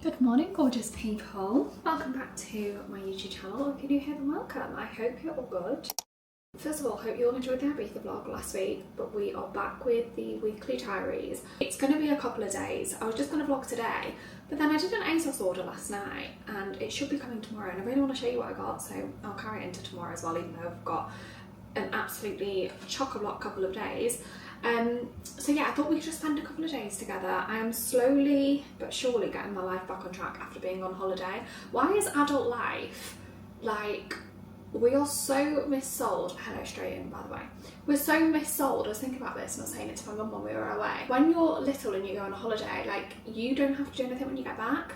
Good morning, gorgeous people. Welcome back to my YouTube channel. If you're new here, then welcome. I hope you're all good. First of all, hope you all enjoyed the Ibiza vlog last week, but we are back with the weekly diaries. It's going to be a couple of days. I was just going to vlog today, but then I did an ASOS order last night and it should be coming tomorrow, and I really want to show you what I got, so I'll carry it into tomorrow as well, even though I've got an absolutely chock-a-block couple of days. So yeah, I thought we could just spend a couple of days together. I am slowly but surely getting my life back on track after being on holiday. Why is adult life, like, we are so missold. Hello, straight in, by the way. We're so missold. I was thinking about this and I was saying it to my mum when we were away. When you're little and you go on a holiday, like, you don't have to do anything when you get back.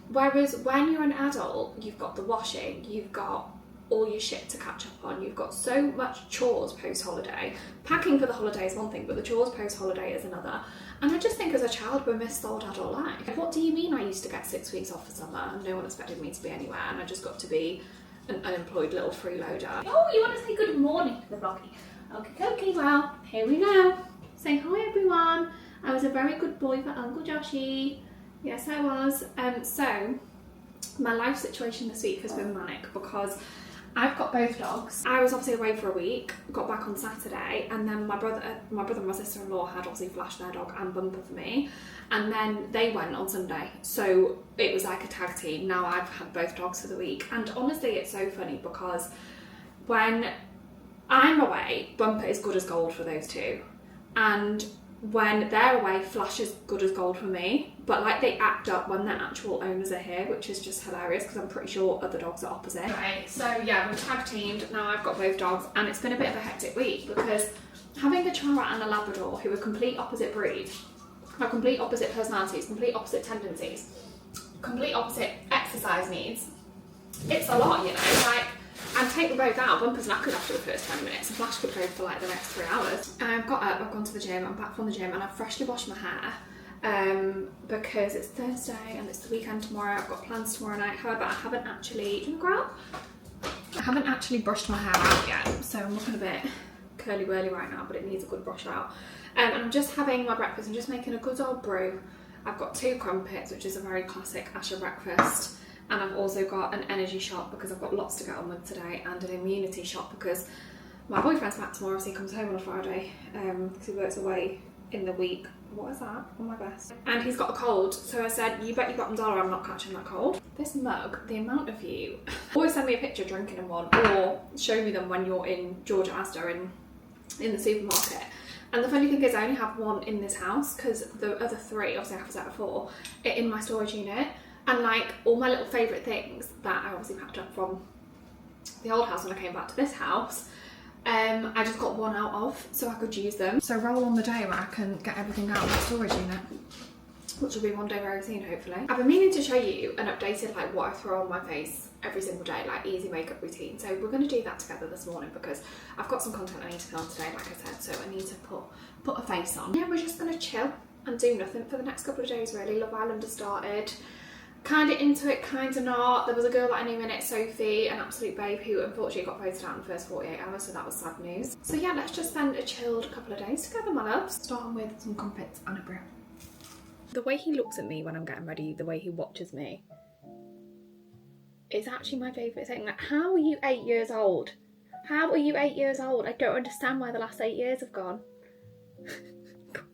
Whereas when you're an adult, you've got the washing, you've got all your shit to catch up on, you've got so much chores post-holiday. Packing for the holiday is one thing, but the chores post-holiday is another. And I just think as a child we're missold adult life. What do you mean I used to get 6 weeks off for summer and no one expected me to be anywhere, and I just got to be an unemployed little freeloader? Oh, you want to say good morning to the vloggy? Okay, well, here we go. Say hi everyone. I was a very good boy for Uncle Joshy. Yes, I was. So my life situation this week has been manic because I've got both dogs. I was obviously away for a week, got back on Saturday, and then my brother and my sister-in-law had obviously flashed their dog and Bumper for me, and then they went on Sunday, so it was like a tag team. Now I've had both dogs for the week, and honestly it's so funny because when I'm away, Bumper is good as gold for those two, and when they're away, Flash is good as gold for me, but like they act up when their actual owners are here, which is just hilarious because I'm pretty sure other dogs are opposite. Okay, so yeah, we're tag teamed. Now I've got both dogs and it's been a bit of a hectic week because having a Chihuahua and a Labrador who are complete opposite breed, have complete opposite personalities, complete opposite tendencies, complete opposite exercise needs, it's a lot, you know, like, and take them both out. Bumper's knackered after the first 10 minutes and Flash could go for like the next 3 hours. I've got up, I've gone to the gym, I'm back from the gym and I've freshly washed my hair because it's Thursday and it's the weekend tomorrow. I've got plans tomorrow night. However, I haven't actually, do you want to go out? I haven't actually brushed my hair out yet, so I'm looking a bit curly-whirly right now, but it needs a good brush out. And I'm just having my breakfast. I'm just making a good old brew. I've got 2 crumpets, which is a very classic Asher breakfast. And I've also got an energy shot because I've got lots to get on with today, and an immunity shot because my boyfriend's back tomorrow, so he comes home on a Friday because he works away in the week. What is that? On my vest. And he's got a cold, so I said, you bet your bottom dollar I'm not catching that cold. This mug, the amount of you always send me a picture drinking in one, or show me them when you're in Georgia Asda in the supermarket. And the funny thing is I only have one in this house because the other 3, obviously I have a set of 4, are in my storage unit. And like all my little favourite things that I obviously packed up from the old house when I came back to this house, I just got one out of so I could use them. So roll on the day where I can get everything out of the storage unit, which will be one day very soon, hopefully. I've been meaning to show you an updated like what I throw on my face every single day, like easy makeup routine. So we're going to do that together this morning because I've got some content I need to film today, like I said, so I need to put a face on. Yeah, we're just going to chill and do nothing for the next couple of days really. Love Island has started. Kind of into it, kind of not. There was a girl that I knew in it, Sophie, an absolute babe, who unfortunately got voted out in the first 48 hours, so that was sad news. So yeah, let's just spend a chilled couple of days together, my loves. Starting with some crumpets and a brew. The way he looks at me when I'm getting ready, the way he watches me, is actually my favourite thing. Like, how are you 8 years old? How are you 8 years old? I don't understand where the last 8 years have gone.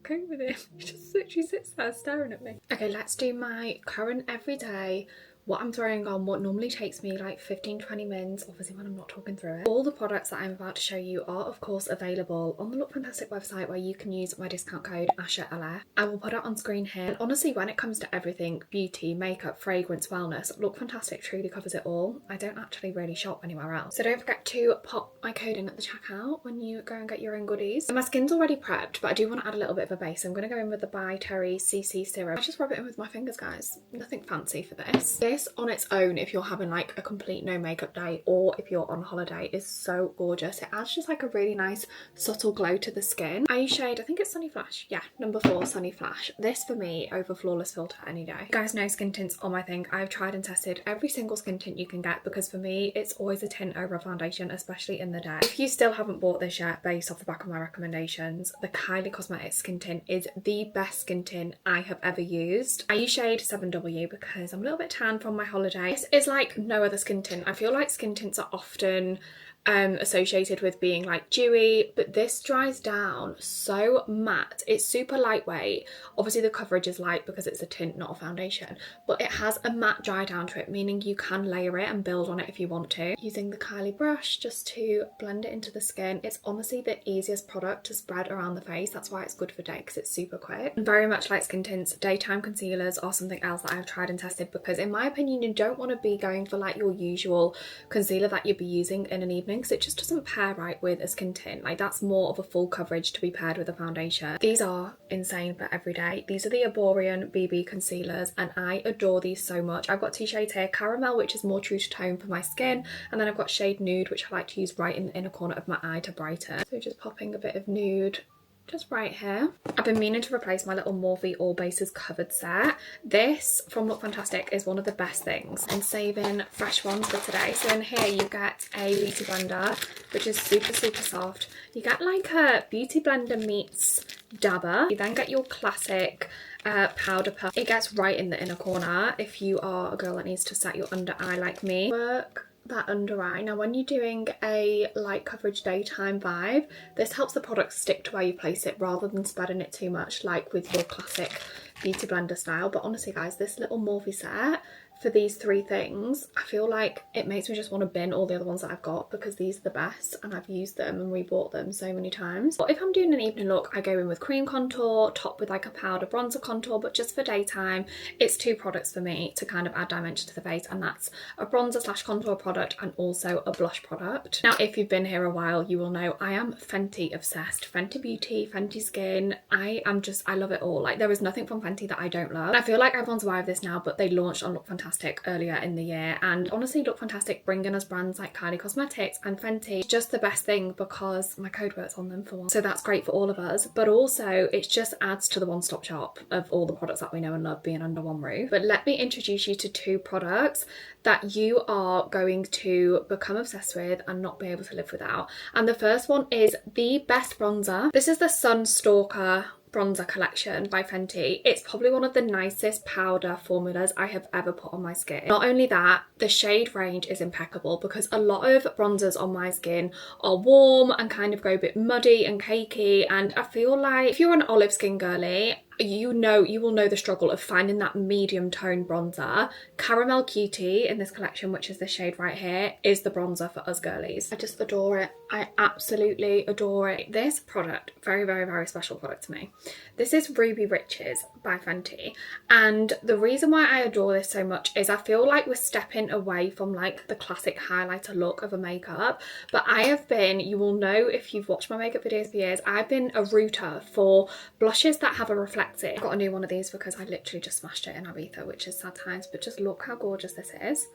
Go with it. He just literally sits there staring at me. Okay, let's do my current everyday, what I'm throwing on, what normally takes me like 15-20 minutes, obviously when I'm not talking through it. All the products that I'm about to show you are of course available on the LookFantastic website, where you can use my discount code ASHALF. I will put it on screen here. And honestly, when it comes to everything, beauty, makeup, fragrance, wellness, LookFantastic truly covers it all. I don't actually really shop anywhere else. So don't forget to pop my code in at the checkout when you go and get your own goodies. And my skin's already prepped, but I do want to add a little bit of a base. I'm going to go in with the By Terry CC Serum. I just rub it in with my fingers, guys. Nothing fancy for this. This on its own, if you're having like a complete no makeup day or if you're on holiday, is so gorgeous. It adds just like a really nice subtle glow to the skin. I use shade, I think it's Sunny Flash. Yeah, number 4, Sunny Flash. This for me over Flawless Filter any day. You guys know skin tints are my thing. I've tried and tested every single skin tint you can get because for me, it's always a tint over a foundation, especially in the day. If you still haven't bought this yet, based off the back of my recommendations, the Kylie Cosmetics skin tint is the best skin tint I have ever used. I use shade 7W because I'm a little bit tan from my holiday. This is like no other skin tint. I feel like skin tints are often associated with being like dewy, but this dries down so matte. It's super lightweight. Obviously the coverage is light because it's a tint, not a foundation, but it has a matte dry down to it, meaning you can layer it and build on it if you want to. Using the Kylie brush just to blend it into the skin. It's honestly the easiest product to spread around the face. That's why it's good for day, because it's super quick. And very much like skin tints, daytime concealers are something else that I've tried and tested because in my opinion you don't want to be going for like your usual concealer that you'd be using in an evening, because it just doesn't pair right with a skin tint. Like that's more of a full coverage to be paired with a foundation. These are insane for every day. These are the Erborian BB concealers and I adore these so much. I've got 2 shades here, Caramel, which is more true to tone for my skin, and then I've got shade Nude, which I like to use right in the inner corner of my eye to brighten. So just popping a bit of Nude just right here. I've been meaning to replace my little Morphe All Bases covered set. This from LookFantastic is one of the best things. I'm saving fresh ones for today. So in here you get a beauty blender, which is super soft. You get like a beauty blender meets dabber. You then get your classic powder puff. It gets right in the inner corner if you are a girl that needs to set your under eye like me. Work that under eye. Now when you're doing a light coverage daytime vibe, this helps the product stick to where you place it rather than spreading it too much like with your classic beauty blender style. But honestly guys, this little Morphe set for these 3 things, I feel like it makes me just want to bin all the other ones that I've got because these are the best and I've used them and rebought them so many times. But if I'm doing an evening look, I go in with cream contour, top with like a powder bronzer contour, but just for daytime, it's 2 products for me to kind of add dimension to the face, and that's a bronzer / contour product and also a blush product. Now, if you've been here a while, you will know I am Fenty obsessed. Fenty Beauty, Fenty Skin, I love it all. Like there is nothing from Fenty that I don't love. And I feel like everyone's aware of this now, but they launched on LookFantastic earlier in the year, and honestly LookFantastic bringing us brands like Kylie Cosmetics and Fenty is just the best thing because my code works on them for one, so that's great for all of us, but also it just adds to the one-stop shop of all the products that we know and love being under one roof. But let me introduce you to 2 products that you are going to become obsessed with and not be able to live without. And the first one is the best bronzer. This is the Sunstalker bronzer collection by Fenty. It's probably one of the nicest powder formulas I have ever put on my skin. Not only that, the shade range is impeccable because a lot of bronzers on my skin are warm and kind of go a bit muddy and cakey, and I feel like if you're an olive skin girly, you will know the struggle of finding that medium tone bronzer. Caramel Cutie in this collection, which is the shade right here, is the bronzer for us girlies. I just adore it. I absolutely adore it. This product, very special product to me. This is Ruby Riches by Fenty, and the reason why I adore this so much is I feel like we're stepping away from like the classic highlighter look of a makeup, but I have been, you will know if you've watched my makeup videos for years, I've been a rooter for blushes that have a reflective. I've got a new one of these because I literally just smashed it in Ibiza, which is sad times, but just look how gorgeous this is.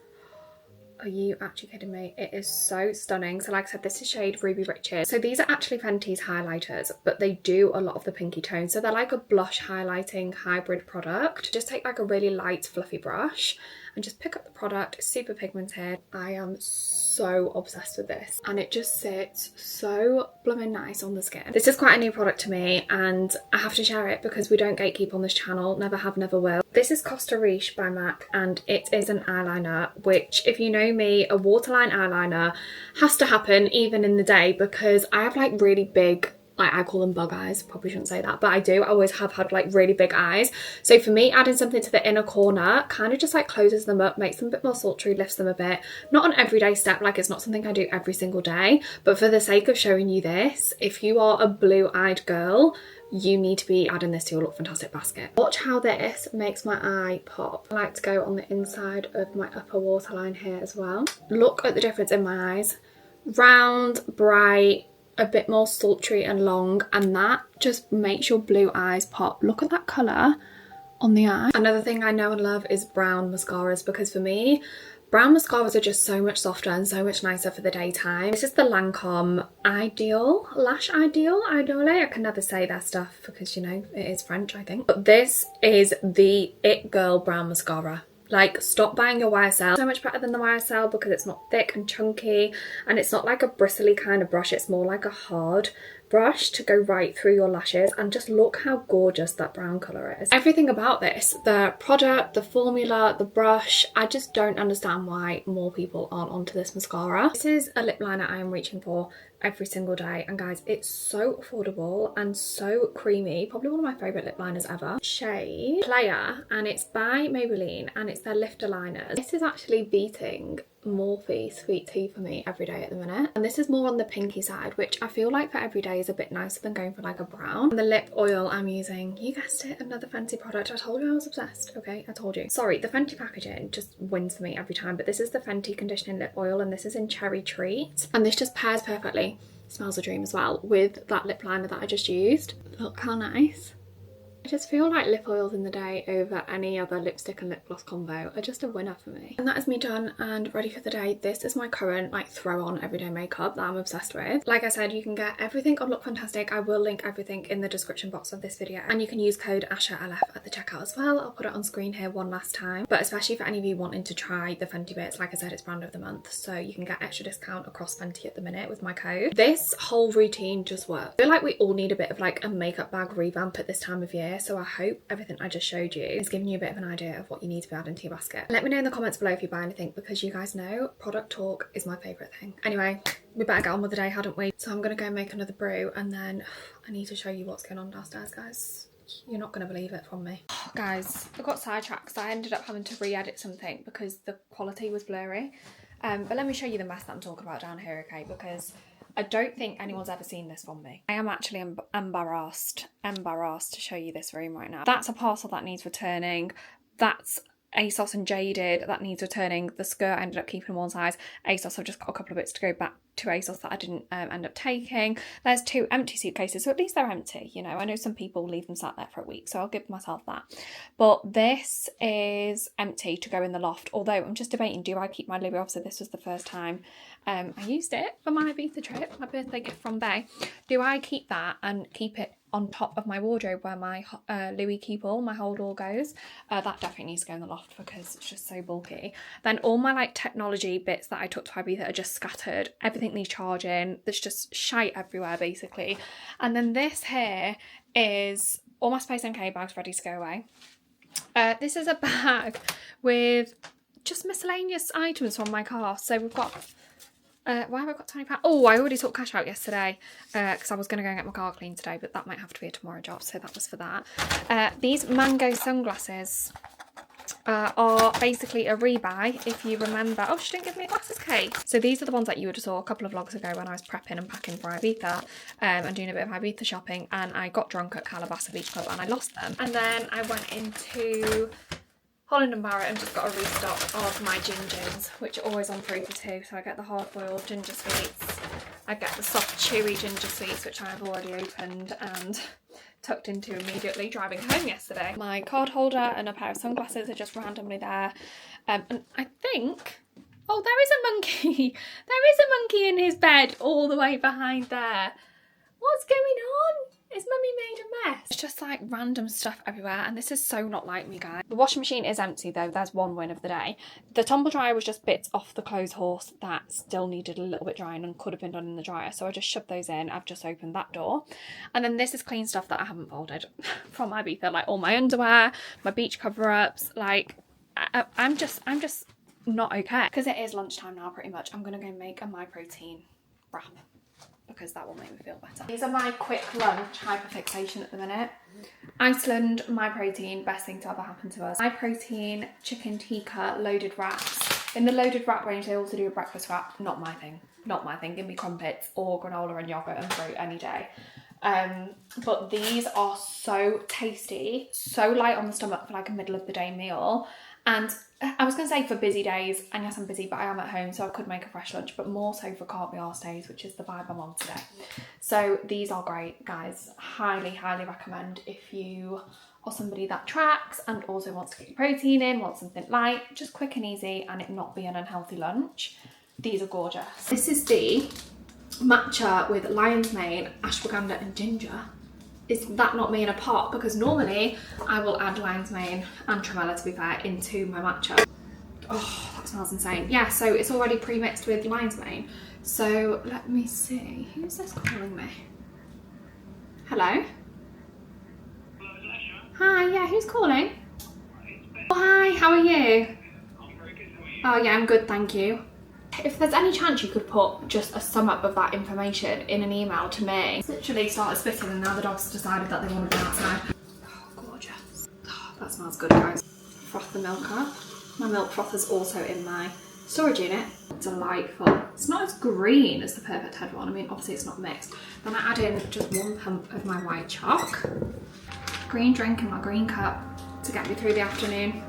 Are you actually kidding me? It is so stunning. So like I said, this is shade Ruby Riches. So these are actually Fenty's highlighters, but they do a lot of the pinky tones. So they're like a blush highlighting hybrid product. Just take like a really light fluffy brush and just pick up the product. Super pigmented. I am so obsessed with this and it just sits so blooming nice on the skin. This is quite a new product to me and I have to share it because we don't gatekeep on this channel. Never have, never will. This is Costa Riche by MAC and it is an eyeliner, which if you know me, a waterline eyeliner has to happen even in the day because I have like really big, I call them bug eyes, probably shouldn't say that, but I do. I always have had like really big eyes. So for me, adding something to the inner corner kind of just like closes them up, makes them a bit more sultry, lifts them a bit. Not an everyday step, like it's not something I do every single day, but for the sake of showing you this, if you are a blue-eyed girl, you need to be adding this to your LookFantastic basket. Watch how this makes my eye pop. I like to go on the inside of my upper waterline here as well. Look at the difference in my eyes. Round, bright, a bit more sultry and long, and that just makes your blue eyes pop. Look at that colour. on the eye. Another thing I know and love is brown mascaras, because for me, brown mascaras are just so much softer and so much nicer for the daytime. This is the Lancome Ideal, Lash Ideal, Idole. I can never say their stuff because, you know, it is French, I think. But this is the It Girl brown mascara. Like, stop buying your YSL. So much better than the YSL because it's not thick and chunky, and it's not like a bristly kind of brush. It's more like a hard brush to go right through your lashes, and just look how gorgeous that brown colour is. Everything about this, the product, the formula, the brush, I just don't understand why more people aren't onto this mascara. This is a lip liner I am reaching for every single day, and guys, it's so affordable and so creamy. Probably one of my favourite lip liners ever. Shade Player, and it's by Maybelline, and it's their lifter liners. This is actually beating Morphe Sweet Tea for me every day at the minute, and this is more on the pinky side, which I feel like for every day is a bit nicer than going for like a brown. And the lip oil I'm using, you guessed it, another Fenty product. I told you I was obsessed. Okay, I told you. Sorry, the Fenty packaging just wins for me every time, but this is the Fenty conditioning lip oil, and this is in Cherry Treat, and this just pairs perfectly, smells a dream as well, with that lip liner that I just used. Look how nice. I just feel like lip oils in the day over any other lipstick and lip gloss combo are just a winner for me. And that is me done and ready for the day. This is my current like throw on everyday makeup that I'm obsessed with. Like I said, you can get everything on LookFantastic. I will link everything in the description box of this video, and you can use code ASHALF at the checkout as well. I'll put it on screen here one last time, but especially for any of you wanting to try the Fenty bits, like I said, it's brand of the month, so you can get extra discount across Fenty at the minute with my code. This whole routine just works. I feel like we all need a bit of like a makeup bag revamp at this time of year, so I hope everything I just showed you is giving you a bit of an idea of what you need to be adding to your basket. Let me know in the comments below if you buy anything, because you guys know product talk is my favourite thing. Anyway, we better get on with the day, hadn't we? So I'm gonna go make another brew, and then I need to show you what's going on downstairs, guys. You're not going to believe it from me. Guys, I got sidetracked because I ended up having to re-edit something because the quality was blurry. But let me show you the mess that I'm talking about down here, okay? Because I don't think anyone's ever seen this from me. I am actually embarrassed to show you this room right now. That's a parcel that needs returning. That's ASOS and Jaded that needs returning. The skirt I ended up keeping one size. ASOS, I've just got a couple of bits to go back to ASOS that I didn't end up taking. There's 2 empty suitcases, so at least they're empty, you know. I know some people leave them sat there for a week, so I'll give myself that. But this is empty to go in the loft, although I'm just debating, do I keep my Louis? Obviously this was the first time I used it for my Ibiza trip, my birthday gift from Bay. Do I keep that and keep it on top of my wardrobe where my Louis keep all, my hold all goes? That definitely needs to go in the loft because it's just so bulky. Then all my like technology bits that I took to Ibiza are just scattered. Everything needs charging. There's just shite everywhere basically. And then this here is all my Space NK bags ready to go away. This is a bag with just miscellaneous items from my car. So we've got why have I got £20? Oh, I already took cash out yesterday because I was going to go and get my car cleaned today, but that might have to be a tomorrow job, so that was for that. These mango sunglasses are basically a rebuy, if you remember. Oh, she didn't give me a glasses case. So these are the ones that you would have saw a couple of vlogs ago when I was prepping and packing for Ibiza and doing a bit of Ibiza shopping, and I got drunk at Calabasas Beach Club and I lost them. And then I went into Holland & Barrett and just got a restock of my gingers, which are always on 3 for 2. So I get the hard-boiled ginger sweets, I get the soft chewy ginger sweets, which I've already opened and tucked into immediately driving home yesterday. My card holder and a pair of sunglasses are just randomly there. And I think, oh, there is a monkey. There is a monkey in his bed all the way behind there. What's going on? Is mummy made a mess? It's just like random stuff everywhere, and this is so not like me, guys. The washing machine is empty though. There's one win of the day. The tumble dryer was just bits off the clothes horse that still needed a little bit drying and could have been done in the dryer, so I just shoved those in. I've just opened that door, and then this is clean stuff that I haven't folded from Ibiza, like all my underwear, my beach cover-ups. Like I'm just not okay, because it is lunchtime now pretty much. I'm gonna go make a My Protein wrap, because that will make me feel better. These are my quick lunch hyperfixation at the minute. Iceland, My Protein, best thing to ever happen to us. My Protein chicken tikka loaded wraps. In the loaded wrap range, they also do a breakfast wrap. Not my thing. Not my thing. Give me crumpets or granola and yogurt and fruit any day. But these are so tasty, so light on the stomach for like a middle of the day meal. And I was going to say for busy days, and yes I'm busy, but I am at home so I could make a fresh lunch, but more so for can't be arsed days, which is the vibe I'm on today. So these are great, guys. Highly recommend if you or somebody that tracks and also wants to get your protein in, wants something light, just quick and easy, and it not be an unhealthy lunch. These are gorgeous. This is the matcha with lion's mane, ashwagandha and ginger. Is that not me in a pot? Because normally I will add lion's mane and tremella, to be fair, into my matcha. Oh, that smells insane. Yeah, so it's already pre-mixed with lion's mane. So let me see, who's this calling me? Hello? Hi, yeah, who's calling? Oh, hi, how are you? Oh yeah, I'm good, thank you. If there's any chance you could put just a sum up of that information in an email to me. It's literally started spitting and now the dog's decided that they want to be outside. Oh, gorgeous. Oh, that smells good, guys. Froth the milk up. My milk froth is also in my storage unit. Delightful. It's not as green as the Perfect Head one. I mean, obviously it's not mixed. Then I add in just 1 pump of my white chalk. Green drink in my green cup to get me through the afternoon.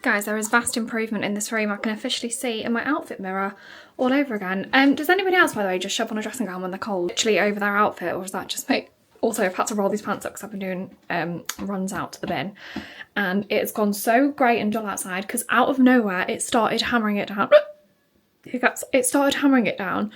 Guys, there is vast improvement in this room. I can officially see in my outfit mirror all over again. Does anybody else, by the way, just shove on a dressing gown when they're cold, literally over their outfit, or is that just me? Also, I've had to roll these pants up because I've been doing runs out to the bin, and it's gone so grey and dull outside because out of nowhere it started hammering it down. It started hammering it down.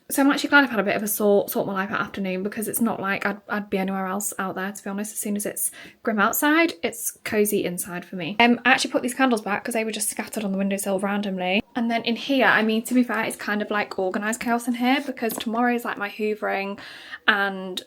So I'm actually glad I've had a bit of a sort my life out afternoon, because it's not like I'd be anywhere else out there, to be honest. As soon as it's grim outside, it's cosy inside for me. I actually put these candles back because they were just scattered on the windowsill randomly. And then in here, I mean, to be fair, it's kind of like organised chaos in here because tomorrow is like my hoovering and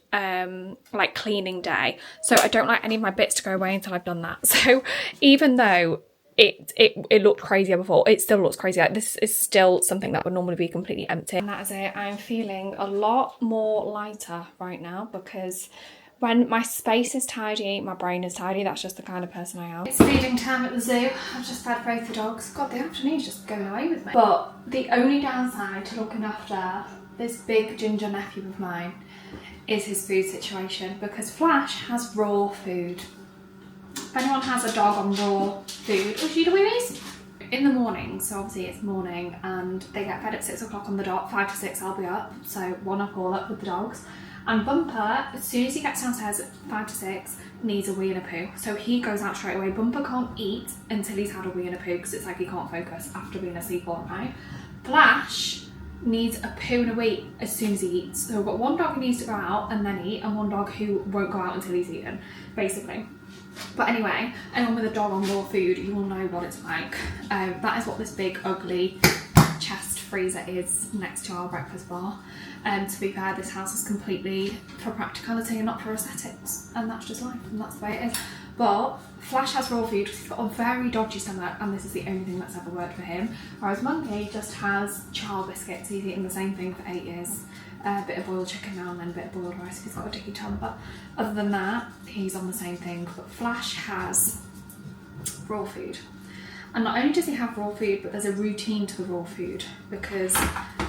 like cleaning day. So I don't like any of my bits to go away until I've done that. So even though it looked crazier before, it still looks crazier. This is still something that would normally be completely empty. And that is it. I'm feeling a lot more lighter right now because when my space is tidy, my brain is tidy. That's just the kind of person I am. It's feeding time at the zoo. I've just fed both the dogs. God, the afternoon's just going away with me. But the only downside to looking after this big ginger nephew of mine is his food situation, because Flash has raw food. If anyone has a dog on raw food, oh, she the wheelies? In the morning, so obviously it's morning, and they get fed at 6 o'clock on the dot. 5 to 6 I'll be up, so 1 up all up with the dogs. And Bumper, as soon as he gets downstairs at 5 to 6, needs a wee and a poo. So he goes out straight away. Bumper can't eat until he's had a wee and a poo because it's like he can't focus after being asleep all night. Flash needs a poo and a wee as soon as he eats. So we've got one dog who needs to go out and then eat, and one dog who won't go out until he's eaten, basically. But anyway, anyone with a dog on raw food, you will know what it's like. That is what this big ugly chest freezer is next to our breakfast bar. To be fair, this house is completely for practicality and not for aesthetics, and that's just life, and that's the way it is. But Flash has raw food because he's got a very dodgy stomach, and this is the only thing that's ever worked for him. Whereas Monkey just has child biscuits. He's eaten the same thing for 8 years. A bit of boiled chicken now and then a bit of boiled rice if he's got a dicky tongue, but other than that, he's on the same thing. But Flash has raw food. And not only does he have raw food, but there's a routine to the raw food, because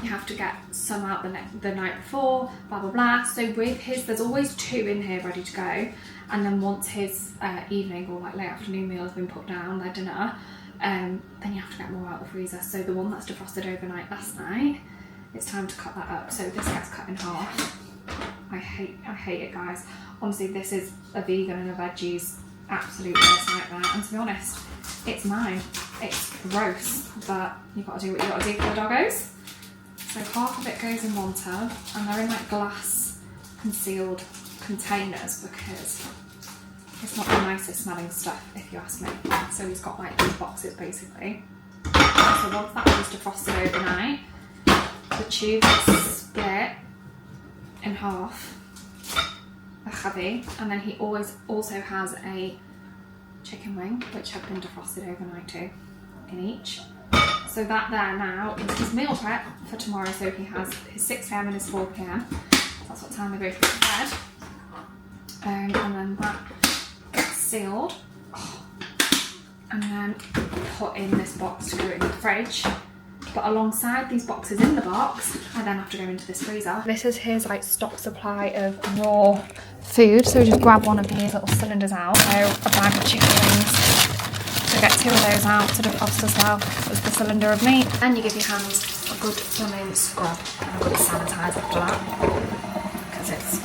you have to get some out the night before, blah, blah, blah. So with his, there's always 2 in here ready to go. And then once his evening or like late afternoon meal has been put down, their dinner, then you have to get more out of the freezer. So the one that's defrosted overnight last night, it's time to cut that up. So this gets cut in half. I hate it, guys. Honestly, this is a vegan and a veggies absolute worst nightmare. And to be honest, it's mine. It's gross, but you've got to do what you've got to do for the doggos. So half of it goes in one tub, and they're in like glass concealed containers because it's not the nicest smelling stuff, if you ask me. So he's got like these boxes basically. So once that was defrosted overnight, the tube is split in half, a heavy, and then he also has a chicken wing which have been defrosted overnight too, in each. So that there now is his meal prep for tomorrow. So he has his 6 AM and his 4 PM. That's what time they both go to bed. And then that gets sealed, and then put in this box to go in the fridge. But alongside these boxes in the box, I then have to go into this freezer. This is his like stock supply of raw food. So we just grab one of these little cylinders out. So a bag of chicken wings. So get 2 of those out to defrost as well as the cylinder of meat. Then you give your hands a good swimming scrub and a good sanitize after that, because it's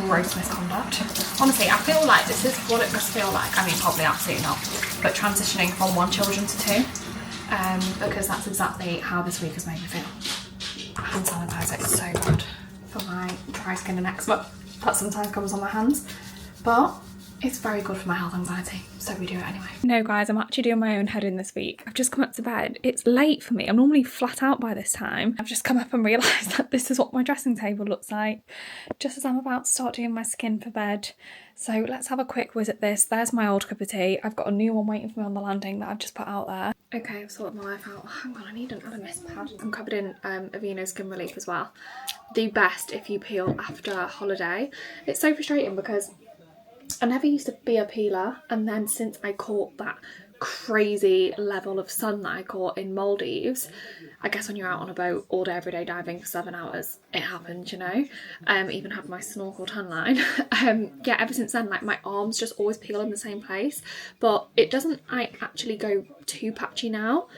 gross misconduct. Honestly, I feel like this is what it must feel like. I mean, probably absolutely not, but transitioning from 1 children to 2, because that's exactly how this week has made me feel. Hand sanitizer is so bad for my dry skin and eczema that sometimes comes on my hands, but it's very good for my health anxiety, so we do it anyway. No guys, I'm actually doing my own head in this week. I've just come up to bed. It's late for me. I'm normally flat out by this time. I've just come up and realised that this is what my dressing table looks like, just as I'm about to start doing my skin for bed. So let's have a quick whiz at this. There's my old cup of tea. I've got a new one waiting for me on the landing that I've just put out there. Okay, I've sorted my life out. Oh, hang on, I need an Elemis pad. I'm covered in Aveeno Skin Relief as well. The best if you peel after a holiday. It's so frustrating because I never used to be a peeler, and then since I caught that crazy level of sun that I caught in Maldives, I guess when you're out on a boat all day every day diving for 7 hours, it happens, you know. Even had my snorkel tan line. Yeah, ever since then, like, my arms just always peel in the same place, but it doesn't like actually go too patchy now.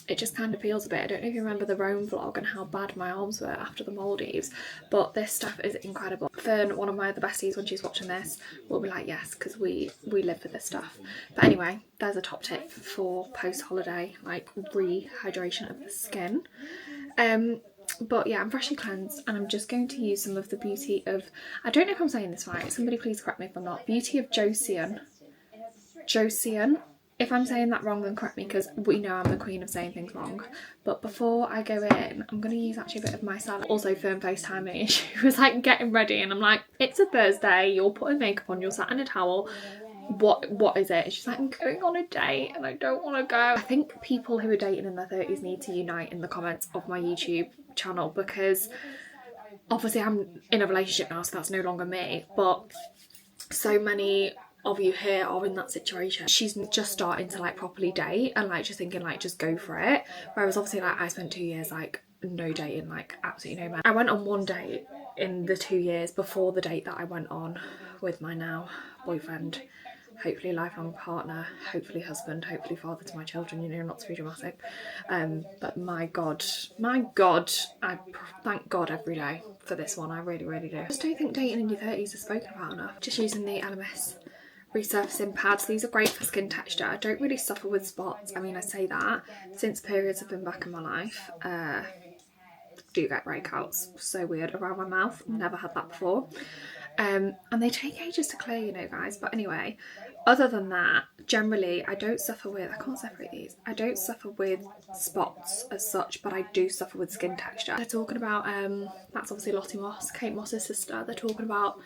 It just kind of peels a bit. I don't know if you remember the Rome vlog and how bad my arms were after the Maldives, but this stuff is incredible. Fern, one of my other besties, when she's watching this, will be like, yes, because we live for this stuff. But anyway, there's a top tip for post-holiday, like, rehydration of the skin. But yeah, I'm freshly cleansed, and I'm just going to use some of the Beauty of, I don't know if I'm saying this right, somebody please correct me if I'm not, Beauty of Joseon. If I'm saying that wrong, then correct me, because we know I'm the queen of saying things wrong. But before I go in, I'm going to use actually a bit of my salad. Also, Fern FaceTime me. She was like getting ready, and I'm like, it's a Thursday, you're putting makeup on, you're sat in a towel. What is it? And she's like, I'm going on a date and I don't want to go. I think people who are dating in their 30s need to unite in the comments of my YouTube channel, because obviously I'm in a relationship now, so that's no longer me. But so many of you here are in that situation. She's just starting to like properly date and like just thinking like just go for it, whereas obviously like I spent 2 years like no dating, like absolutely no man. I went on 1 date in the 2 years before the date that I went on with my now boyfriend, hopefully lifelong partner, hopefully husband, hopefully father to my children, you know, not to be dramatic. But my god, I thank God every day for this one. I really do. I just don't think dating in your 30s is spoken about enough. Just using the LMS resurfacing pads. These are great for skin texture. I don't really suffer with spots. I mean, I say that since periods have been back in my life. Do get breakouts, so weird, around my mouth. Never had that before. And they take ages to clear, you know, guys. But anyway, other than that, generally I don't suffer with, I can't separate these, I don't suffer with spots as such, but I do suffer with skin texture. They're talking about that's obviously Lottie Moss, Kate Moss's sister. They're talking about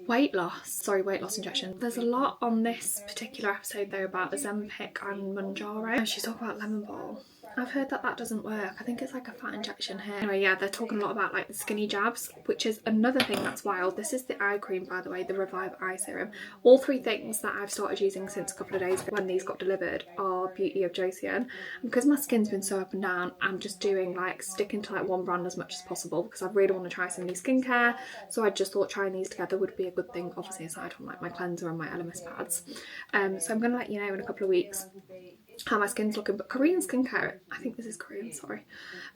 weight loss injection. There's a lot on this particular episode though about Ozempic and Mounjaro, and she's talking about lemon balm. I've heard that that doesn't work. I think it's like a fat injection here. Anyway, yeah, they're talking a lot about like the skinny jabs, which is another thing that's wild. This is the eye cream, by the way, the Revive Eye Serum. All 3 things that I've started using since a couple of days when these got delivered are Beauty of Joseon. And because my skin's been so up and down, I'm just doing like sticking to like one brand as much as possible, because I really want to try some new skincare. So I just thought trying these together would be a good thing, obviously aside from like my cleanser and my LMS pads. So I'm going to let you know in a couple of weeks how my skin's looking. But Korean skincare, I think this is Korean, sorry,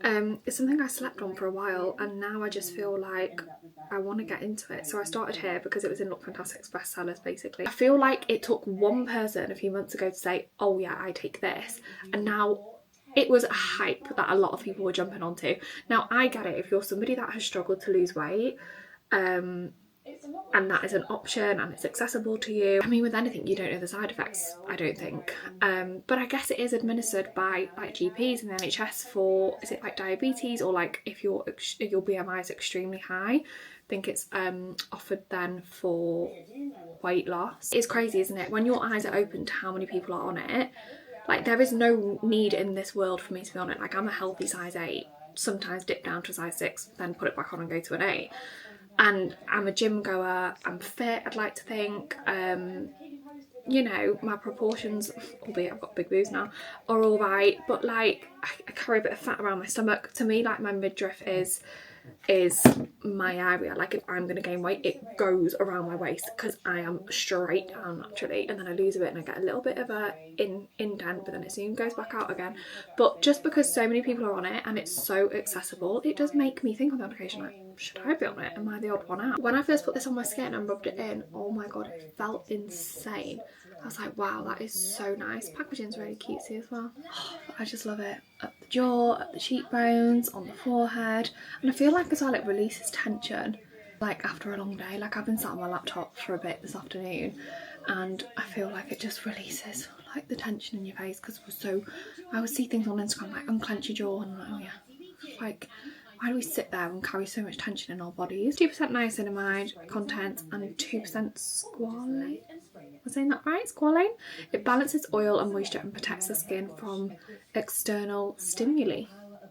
it's something I slept on for a while, and now I just feel like I want to get into it. So I started here because it was in LookFantastic's bestsellers basically. I feel like it took one person a few months ago to say, oh yeah, I take this, and now it was a hype that a lot of people were jumping onto. Now I get it, if you're somebody that has struggled to lose weight, and that is an option and it's accessible to you. I mean, with anything, you don't know the side effects, I don't think. But I guess it is administered by like GPs and the NHS for, is it like diabetes, or like if your BMI is extremely high, I think it's offered then for weight loss. It's crazy, isn't it? When your eyes are open to how many people are on it, like there is no need in this world for me to be on it. Like I'm a healthy size 8, sometimes dip down to a size 6, then put it back on and go to an 8. And I'm a gym goer, I'm fit, I'd like to think, you know, my proportions, albeit I've got big boobs now, are all right, but like I carry a bit of fat around my stomach. To me, like my midriff is is my area. Like if I'm gonna gain weight, it goes around my waist because I am straight down naturally, and then I lose a bit and I get a little bit of a indent, but then it soon goes back out again. But just because so many people are on it and it's so accessible, it does make me think on the occasion, like, should I be on it? Am I the odd one out? When I first put this on my skin and rubbed it in, oh my god, it felt insane. I was like, wow, that is so nice. Packaging's really cutesy as well. I just love it. Up the jaw, up the cheekbones, on the forehead. And I feel like as well it releases tension, like after a long day. Like I've been sat on my laptop for a bit this afternoon and I feel like it just releases like the tension in your face, because I would see things on Instagram like unclench your jaw, and I'm like, oh yeah, like why do we sit there and carry so much tension in our bodies? 2% niacinamide content and 2% squalane. Am I saying that right? Squalane? It balances oil and moisture and protects the skin from external stimuli,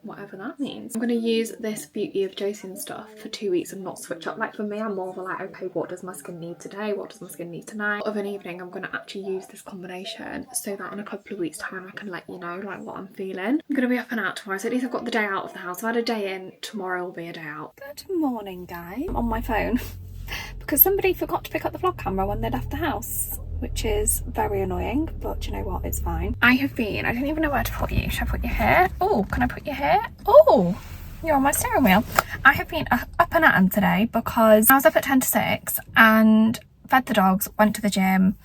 whatever that means. I'm going to use this Beauty of Joseon stuff for 2 weeks and not switch up. Like for me, I'm more of a like, okay, what does my skin need today? What does my skin need tonight? Of an evening, I'm going to actually use this combination so that in a couple of weeks time I can let you know like what I'm feeling. I'm going to be up and out tomorrow, so at least I've got the day out of the house. I've had a day in, tomorrow will be a day out. Good morning, guys. I'm on my phone because somebody forgot to pick up the vlog camera when they left the house, which is very annoying, but you know what, it's fine. I don't even know where to put you. Should I put your hair? Oh, can I put your hair? Oh, you're on my steering wheel. I have been up and at 'em today because I was up at 10 to 6 and fed the dogs, went to the gym,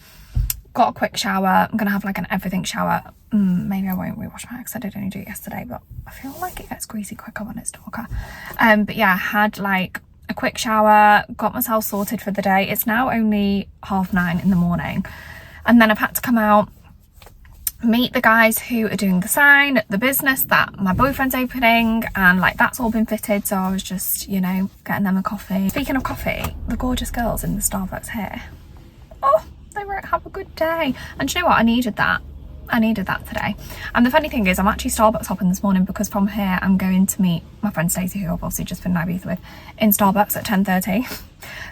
got a quick shower. I'm gonna have like an everything shower. Maybe I won't rewash my hair because I did only do it yesterday, but I feel like it gets greasy quicker when it's darker. But yeah, I had like a quick shower, got myself sorted for the day. It's now only 9:30 in the morning, and then I've had to come out, meet the guys who are doing the sign at the business that my boyfriend's opening, and like that's all been fitted, so I was just, you know, getting them a coffee. Speaking of coffee, the gorgeous girls in the Starbucks here, oh, they wrote have a good day, and do you know what, I needed that today. And the funny thing is I'm actually Starbucks hopping this morning because from here I'm going to meet my friend Stacey, who I've obviously just been in Ibiza with, in Starbucks at 10:30.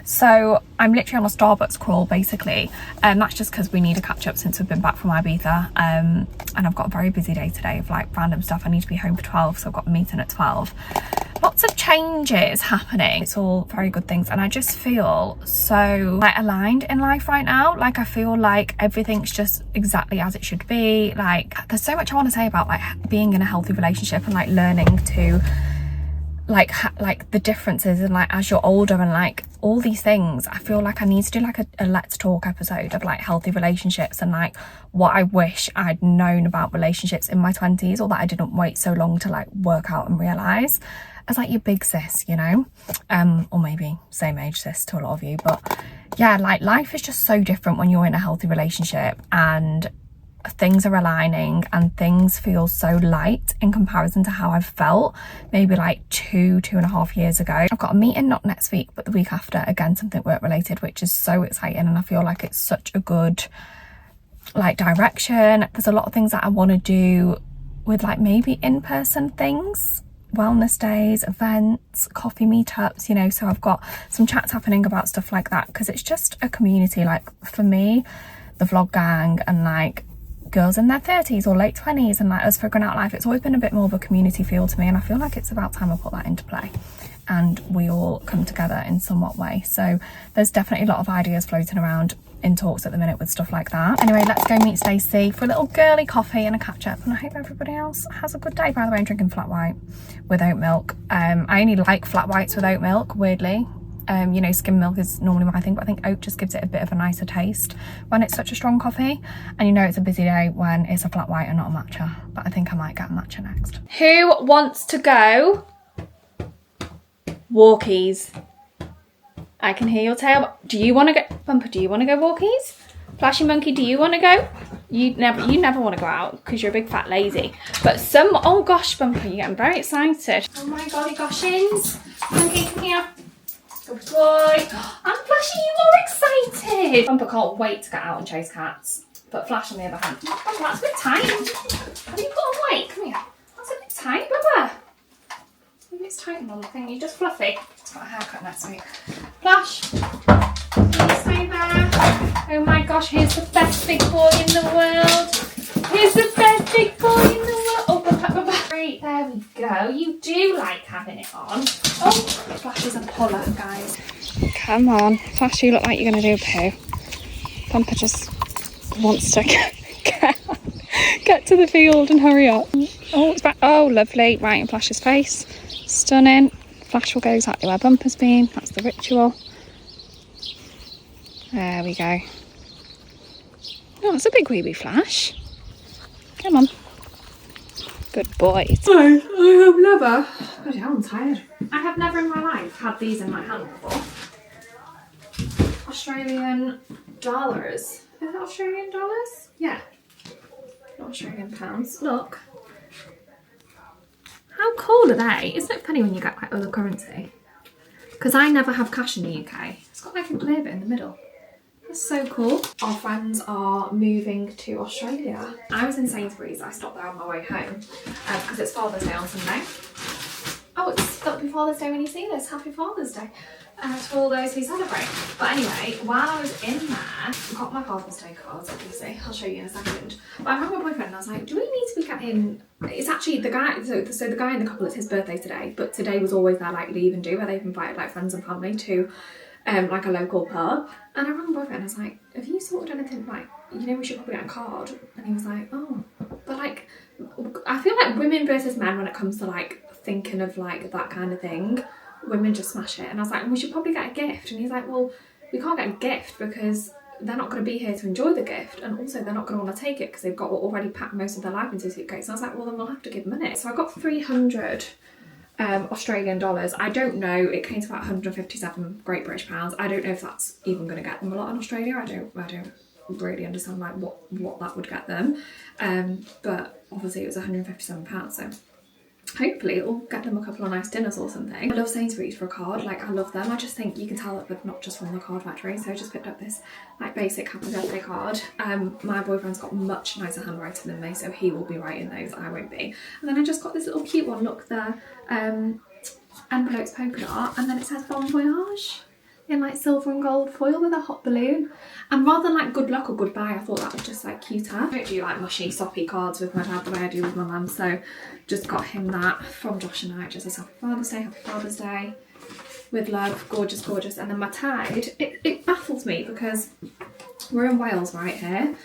So I'm literally on a Starbucks crawl basically, and that's just because we need a catch up since we've been back from Ibiza, and I've got a very busy day today of like random stuff. I need to be home for 12, so I've got a meeting at 12. Lots of changes happening. It's all very good things, and I just feel so like aligned in life right now. Like I feel like everything's just exactly as it should be. Like there's so much I want to say about like being in a healthy relationship and like learning to like the differences, and like as you're older and like all these things. I feel like I need to do like a let's talk episode of like healthy relationships and like what I wish I'd known about relationships in my 20s, or that I didn't wait so long to like work out and realize as like your big sis, you know, or maybe same age sis to a lot of you. But yeah, like life is just so different when you're in a healthy relationship and things are aligning and things feel so light in comparison to how I've felt maybe like 2.5 years ago. I've got a meeting not next week but the week after, again something work related, which is so exciting, and I feel like it's such a good like direction. There's a lot of things that I want to do with like maybe in-person things, wellness days, events, coffee meetups, you know, so I've got some chats happening about stuff like that because it's just a community. Like for me, the vlog gang and like girls in their 30s or late 20s and like us figuring out life, it's always been a bit more of a community feel to me, and I feel like it's about time I put that into play and we all come together in somewhat way. So there's definitely a lot of ideas floating around in talks at the minute with stuff like that. Anyway, let's go meet Stacey for a little girly coffee and a catch up, and I hope everybody else has a good day. By the way, I'm drinking flat white with oat milk. I only like flat whites with oat milk, weirdly. You know, skim milk is normally my thing, but I think oat just gives it a bit of a nicer taste when it's such a strong coffee. And you know it's a busy day when it's a flat white and not a matcha, but I think I might get a matcha next. Who wants to go walkies? I can hear your tail. Do you want to go, Bumper, do you want to go walkies? Flashy Monkey, do you want to go? You never want to go out because you're a big fat lazy. But some, oh gosh, Bumper, you're getting very excited. Oh my golly goshins. Monkey, come here. Good boy. And Flashy, you are excited. Bumper can't wait to get out and chase cats. But Flash on the other hand, Bumper, that's a bit tight. Have you put on weight? Come here. That's a bit tight, Bumper. Maybe it's tight on the thing. You're just fluffy. It's got a haircut next week. Flash, please stay there. Oh my gosh, here's the best big boy in the world. Here's the best big boy in the world. Oh, Bumper. Great, there we go. you do like having it on. Oh, Flash is a puller, guys. Come on, Flash, you look like you're going to do a poo. Bumper just wants to get to the field and hurry up. Oh, it's back. Oh, lovely. Right in Flash's face. Stunning. Flash will go exactly where Bumper's been. That's the ritual. There we go. Oh, it's a big wee Flash. Come on. Good boy. I have never... God, yeah, I'm tired. I have never in my life had these in my hand before. Australian dollars. Is it Australian dollars? Yeah. Not Australian pounds. Look. How cool are they? Isn't it funny when you get like other currency? Because I never have cash in the UK. It's got like a clear bit in the middle. That's so cool. Our friends are moving to Australia. I was in Sainsbury's. I stopped there on my way home because it's Father's Day on Sunday. Oh, it'll be Father's Day when you see this. Happy Father's Day to all those who celebrate. But anyway, while I was in there, I got my Father's Day cards, obviously. I'll show you in a second. But I rang my boyfriend and I was like, do we need to be getting... It's actually the guy, so the guy in the couple, it's his birthday today, but today was always their like leave and do, where they've invited like friends and family to like a local pub. And I rang my boyfriend and I was like, have you sorted anything, like, you know, we should probably get a card? And he was like, oh, but like, I feel like women versus men when it comes to like thinking of like that kind of thing, women just smash it. And I was like, we should probably get a gift. And he's like, well, we can't get a gift because they're not going to be here to enjoy the gift, and also they're not going to want to take it because they've got already packed most of their life into a suitcase. And I was like, well, then we'll have to give money. So I got 300 Australian dollars. I don't know, it came to about 157 Great British pounds. I don't know if that's even going to get them a lot in Australia. I don't really understand like what that would get them. But obviously it was 157 pounds, so hopefully it'll get them a couple of nice dinners or something. I love Sainsbury's for a card, like I love them. I just think you can tell that they're not just from the card factory. So I just picked up this like basic happy birthday card. My boyfriend's got much nicer handwriting than me, so he will be writing those, I won't be. And then I just got this little cute one, look, the envelope's polka dot, and then it says Bon Voyage in like silver and gold foil with a hot balloon. And rather than like good luck or goodbye, I thought that was just like cuter. I don't do like mushy soppy cards with my dad the way I do with my mum, so just got him that from Josh and I, just as Happy Father's Day, with love, gorgeous, gorgeous. And then my Tide, it baffles me because we're in Wales right here,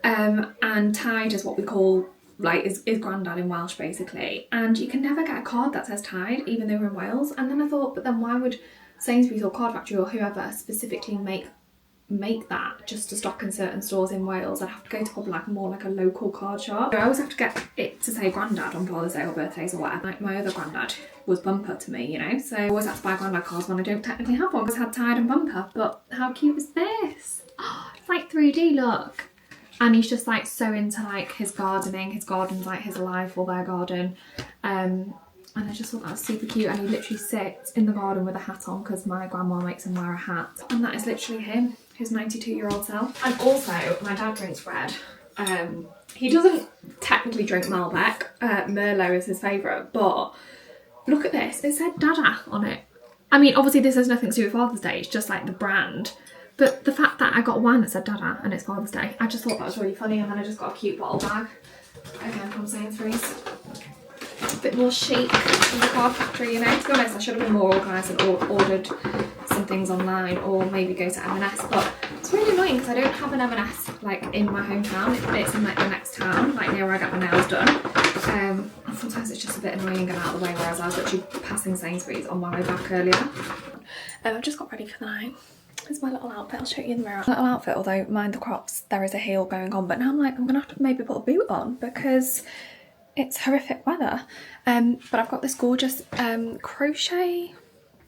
and Tide is what we call, like, is Grandad in Welsh basically, and you can never get a card that says Tide even though we're in Wales. And then I thought, but then why would Sainsbury's or Card Factory or whoever specifically make that just to stock in certain stores in Wales? I'd have to go to probably like more like a local card shop. So I always have to get it to say Grandad on Father's Day or birthdays or whatever. Like my other Grandad was Bumper to me, you know, so I always have to buy Grandad cards when I don't technically have one, because I had Tide and Bumper. But how cute is this? Oh, it's like 3D, look. And he's just like so into like his gardening. His garden's like his life, or their garden. And I just thought that was super cute. And he literally sits in the garden with a hat on because my grandma makes him wear a hat. And that is literally him, his 92-year-old self. And also, my dad drinks red. He doesn't technically drink Malbec. Merlot is his favourite. But look at this. It said Dada on it. I mean, obviously this has nothing to do with Father's Day. It's just like the brand. But the fact that I got wine that said Dada and it's Father's Day, I just thought that was really funny. And then I just got a cute bottle bag. Again, from Sainsbury's. A bit more chic than the Card Factory, you know. To be honest, I should have been more organised and ordered some things online, or maybe go to M&S. But it's really annoying because I don't have an M&S like in my hometown. It's in like the next town, like near where I get my nails done. And sometimes it's just a bit annoying getting out of the way, whereas I was literally passing Sainsbury's on my way back earlier. I've just got ready for the night. Here's my little outfit. I'll show you in the mirror. Little outfit, although mind the crops, there is a heel going on. But now I'm like, I'm gonna have to maybe put a boot on because it's horrific weather. But I've got this gorgeous crochet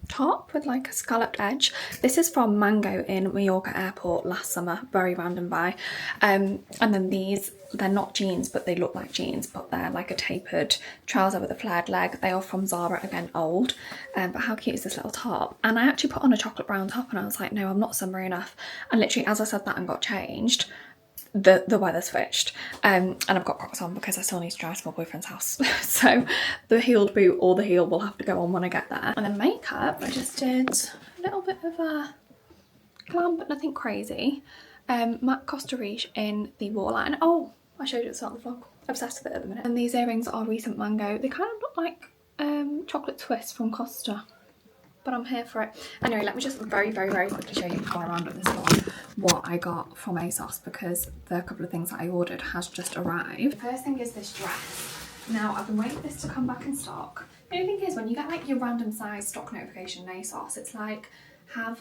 top with like a scalloped edge. This is from Mango in Mallorca Airport last summer, very random buy. And then these, they're not jeans, but they look like jeans, but they're like a tapered trouser with a flared leg. They are from Zara, again old, but how cute is this little top? And I actually put on a chocolate brown top and I was like, no, I'm not summery enough. And literally as I said that and got changed, the weather switched, and I've got Crocs on because I still need to drive to my boyfriend's house. So the heeled boot or the heel will have to go on when I get there. And then makeup, I just did a little bit of a glam but nothing crazy. Matte Costa Riche in the waterline. Oh, I showed you at the start of the vlog. Obsessed with it at the minute. And these earrings are recent Mango. They kind of look like chocolate twist from Costa. But I'm here for it. Anyway, let me just very quickly show you before I round up this vlog what I got from ASOS, because the couple of things that I ordered has just arrived. The first thing is this dress. Now, I've been waiting for this to come back in stock. The only thing is, when you get like your random size stock notification in ASOS, it's like, has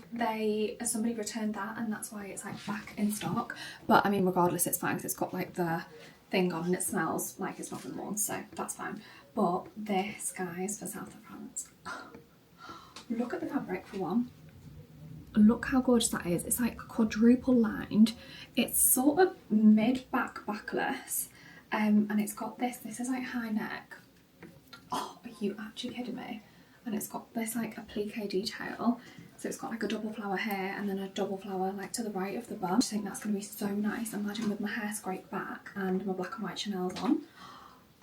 somebody returned that, and that's why it's like back in stock. But I mean, regardless, it's fine because it's got like the thing on and it smells like it's not been worn, so that's fine. But this, guys, for South of France. Look at the fabric for one. Look how gorgeous that is. It's like quadruple lined. It's sort of mid-back backless. And it's got this is like high neck. Oh, are you actually kidding me? And it's got this like applique detail. So it's got like a double flower here and then a double flower like to the right of the bum. I just think that's going to be so nice. Imagine with my hair scraped back and my black and white Chanel's on.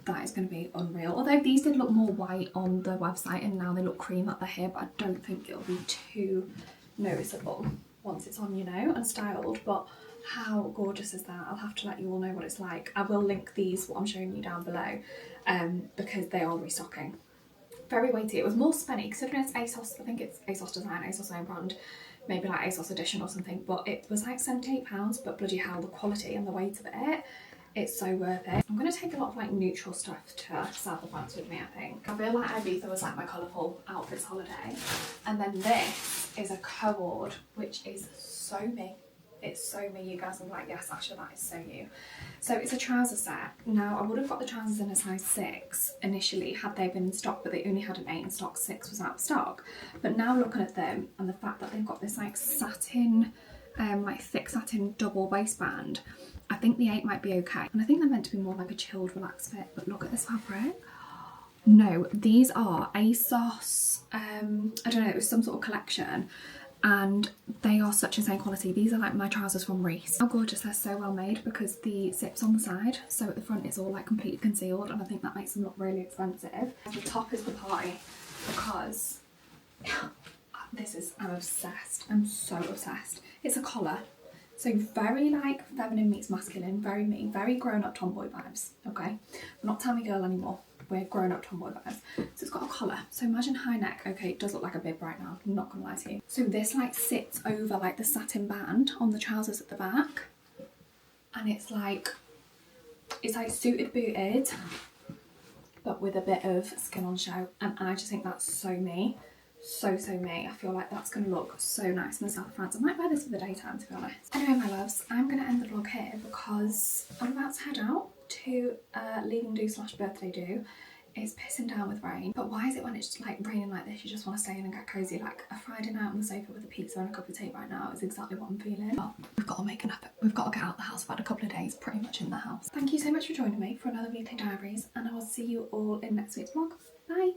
That is going to be unreal. Although these did look more white on the website and now they look cream at the hair, but I don't think it'll be too noticeable once it's on, you know, and styled. But how gorgeous is that? I'll have to let you all know what it's like. I will link these, what I'm showing you, down below, because they are restocking. Very weighty. It was more spenny considering it's ASOS. I think it's ASOS design, ASOS own brand, maybe like ASOS edition or something, but it was like £78, but bloody hell, the quality and the weight of it, it's so worth it. I'm going to take a lot of like neutral stuff to South of France with me, I think. I feel like Ibiza was like my colourful outfits holiday. And then this is a cord, which is so me. It's so me. You guys will be like, yes, actually that is so you. So it's a trouser set. Now, I would have got the trousers in a size 6 initially had they been in stock, but they only had an 8 in stock. 6 was out of stock. But now looking at them and the fact that they've got this like satin, like thick satin double waistband, I think the 8 might be okay. And I think they're meant to be more like a chilled, relaxed fit, but look at this fabric. No, these are ASOS, I don't know, it was some sort of collection, and they are such insane quality. These are like my trousers from Riche. How gorgeous, they're so well made because the zip's on the side, so at the front it's all like completely concealed, and I think that makes them look really expensive. The top is the party because I'm obsessed. I'm so obsessed. It's a collar. So very like feminine meets masculine, very me, very grown-up tomboy vibes, okay? We're not Tammy girl anymore, we're grown-up tomboy vibes. So it's got a collar, so imagine high neck. Okay, it does look like a bib right now, I'm not gonna lie to you. So this like sits over like the satin band on the trousers at the back, and it's like suited booted, but with a bit of skin on show, and I just think that's so me. So me. I feel like that's going to look so nice in the South of France. I might wear this for the daytime, to be honest. Anyway, my loves, I'm going to end the vlog here because I'm about to head out to leaving do / birthday do. It's pissing down with rain, but why is it when it's like raining like this you just want to stay in and get cozy? Like a Friday night on the sofa with a pizza and a cup of tea right now is exactly what I'm feeling. But we've got to make an effort. We've got to get out the house. I've had a couple of days pretty much in the house. Thank you so much for joining me for another weekly diaries, and I will see you all in next week's vlog. Bye.